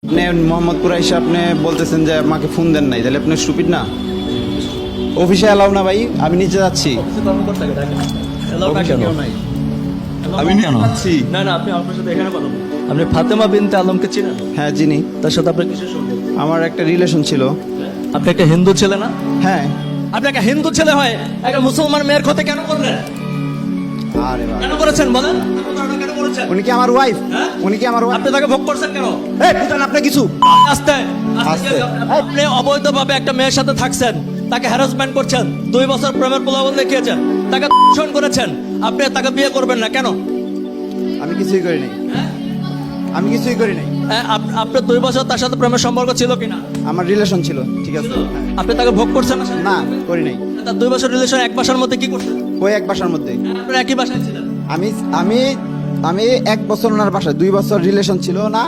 আপনি মোহাম্মদপুর এসে আপনি বলতেছেন যে আমাকে ফোন দেন নাই, তাহলে আপনি স্টুপিড না? অফিসে এলাও না ভাই, আমি নিচে যাচ্ছি। আমি নিচে যাচ্ছি। না না, আপনি আপনার সাথে এখানে কথা বলুন। আপনি ফাতেমা বিনতে আলমকে চিনেন? হ্যাঁ চিনি। তার সাথে আপনার কিসের সম্পর্ক? আমার একটা রিলেশন ছিল। আপনি একটা হিন্দু ছেলে না? হ্যাঁ। আপনি একটা হিন্দু ছেলে হয় একটা মুসলমান মেয়ের ক্ষতি কেন করলেন? আরে বাবা, কেন করেছেন বলেন? কেন করেছেন? উনি কি আমার ওয়াইফ? হ্যাঁ? উনি কি আমার ওয়াইফ? আপনি তাকে ভোগ করছেন কেন? এই বুঝেন আপনি কিছু? আস্তে আস্তে। আপনি অবৈধভাবে একটা মেয়ের সাথে থাকছেন, তাকে হ্যারাসমেন্ট করছেন, 2 বছর প্রেমের প্রলোভন দেখিয়েছেন, তাকে ধর্ষণ করেছেন, আপনি তাকে বিয়ে করবেন না কেন? আমি কিছুই করি নাই। আমি কিছুই করি নাই। আপনার 2 বছর তার সাথে প্রেমের সম্পর্ক ছিল কিনা? আমার রিলেশন ছিল, ঠিক আছে। আপনি তাকে ভোগ করছেন না? না, করি নাই। তার 2 বছর রিলেশন এক বাসার মধ্যে কি করছেন? ওই এক বাসার মধ্যে। আপনারা একই বাসায় ছিলেন? আমি আমি আমি 1 বছর ওনার বাসায়, 2 বছর রিলেশন ছিল না।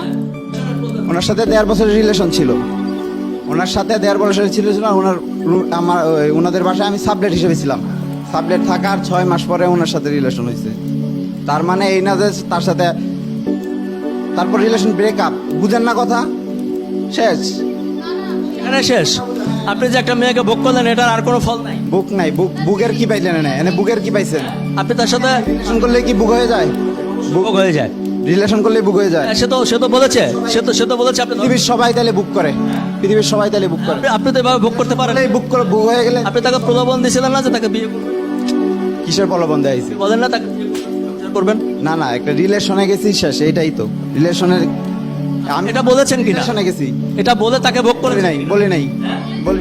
ওনার সাথে 1.5 বছরের রিলেশন ছিল। ওনার সাথে 1.5 বছরের ছিল না। ওনাদের বাসায় আমি সাবলেট হিসেবে ছিলাম। সাবলেট থাকার 6 মাস পরে ওনার সাথে রিলেশন হয়েছে। তার মানে এই না যে তার সাথে তারপর রিলেশন ব্রেকআপ। বুঝেন না কথা? শেষ। এখানে শেষ। আপনি যে একটা মেয়েকে ভোগ করলেন, এটার আর কোনো ফল নাই। বুক নাই। বুকের কি পাইলেন? না এনে বুকের কি পাইছেন? আপনি তার সাথে রিলেশন করলে কি বুক হয়ে যায়? ভোগ হয়ে যায়। রিলেশন করলে বুক হয়ে যায়। সে তো বলেছে, সে তো বলেছে আপনি পৃথিবীর সবাই তাহলে বুক করে। পৃথিবীর সবাই তাহলে বুক করে। আপনি তো এভাবে ভোগ করতে পারেন। বুক করে বুক হয়ে গেলে আপনি তাকে প্রলোভন দিয়েছিলেন না যে তাকে বিয়ে করবেন? কিসের প্রলোভন দেয়াইছে? বলেন না তাকে বিয়ে করবেন? না না, একটা রিলেশনে গেছি, শেষ। এইটাই তো রিলেশনের। আমি এটা বলেছেন কিনা? রিলেশনে গেছি। এটা বলে তাকে ভোগ করে বলি নাই, বলি নাই।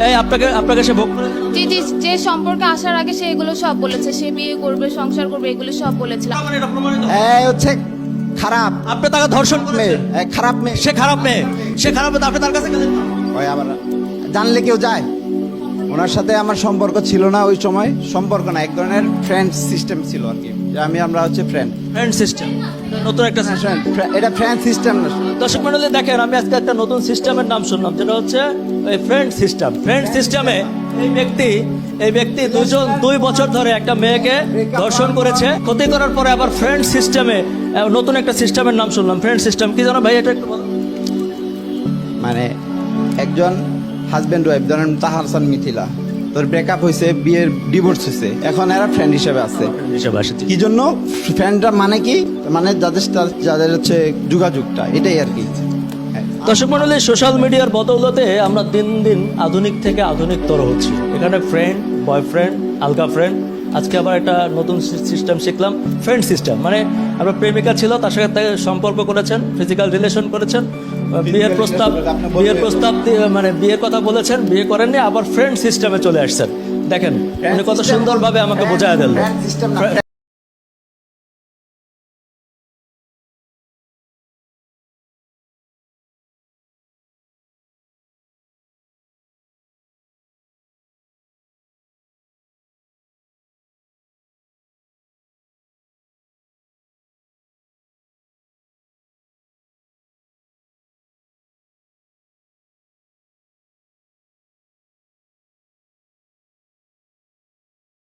এই আপনাকে সে ভোগ করে যে সম্পর্কে আসার আগে সে এগুলো সব বলেছে, সে বিয়ে করবে, সংসার করবে, এগুলো সব বলেছিল। মানে এটা প্রমাণিত। এই হচ্ছে খারাপ আপনি তাকে ধর্ষণ মেয়ে, করেছেন। খারাপ মেয়ে। সে খারাপ মেয়ে, সে খারাপ মেয়ে, আপনি তার কাছে গেলেন না? ওই আবার জানলে কেউ যায়? ওনার সাথে আমার সম্পর্ক ছিল না ওই সময়। সম্পর্ক না, এক ধরনের ফ্রেন্ড সিস্টেম ছিল আর কি। যে আমরা হচ্ছে ফ্রেন্ড। ফ্রেন্ড সিস্টেম, নতুন একটা সিস্টেম। এটা ফ্রেন্ড সিস্টেম না। দর্শক মণ্ডলী দেখেন, আমি আজকে একটা নতুন সিস্টেমের নাম শুনলাম, যেটা হচ্ছে ফ্রেন্ড সিস্টেম। ফ্রেন্ড সিস্টেমে এই ব্যক্তি 2 বছর ধরে একটা মেয়েকে ধর্ষণ করেছে, ক্ষতি করার পরে আবার ফ্রেন্ড সিস্টেমে নতুন একটা সিস্টেমের নাম শুনলাম। ফ্রেন্ড সিস্টেম কি জানো ভাই? এটা একটু বলো। মানে একজন হাজবেন্ড ওয়াইফ, ধরেন তাহার হাসান মিথিলা, তোর ব্রেকআপ হয়েছে, বিয়ের ডিভোর্স হয়েছে, এখন এরা ফ্রেন্ড হিসেবে আছে। কি জন্য ফ্রেন্ডরা? মানে কি, মানে যাদের হচ্ছে যোগাযোগটা, এটাই আর কি। দর্শক মণ্ডলী, সোশ্যাল মিডিয়ার বদৌলতে আমরা দিন দিন আধুনিক থেকে আধুনিকতর হচ্ছি। এখানে ফ্রেন্ড, বয়ফ্রেন্ড, আলগা ফ্রেন্ড, আজকে আবার একটা নতুন সিস্টেম শিখলাম, ফ্রেন্ড সিস্টেম। মানে আপনার প্রেমিকা ছিল, তার সাথে তাকে সম্পর্ক করেছেন, ফিজিক্যাল রিলেশন করেছেন, বিয়ের প্রস্তাব মানে বিয়ের কথা বলেছেন, বিয়ে করেননি, আবার ফ্রেন্ড সিস্টেমে চলে আসছেন। দেখেন উনি কত সুন্দরভাবে আমাকে বোঝায় দিল।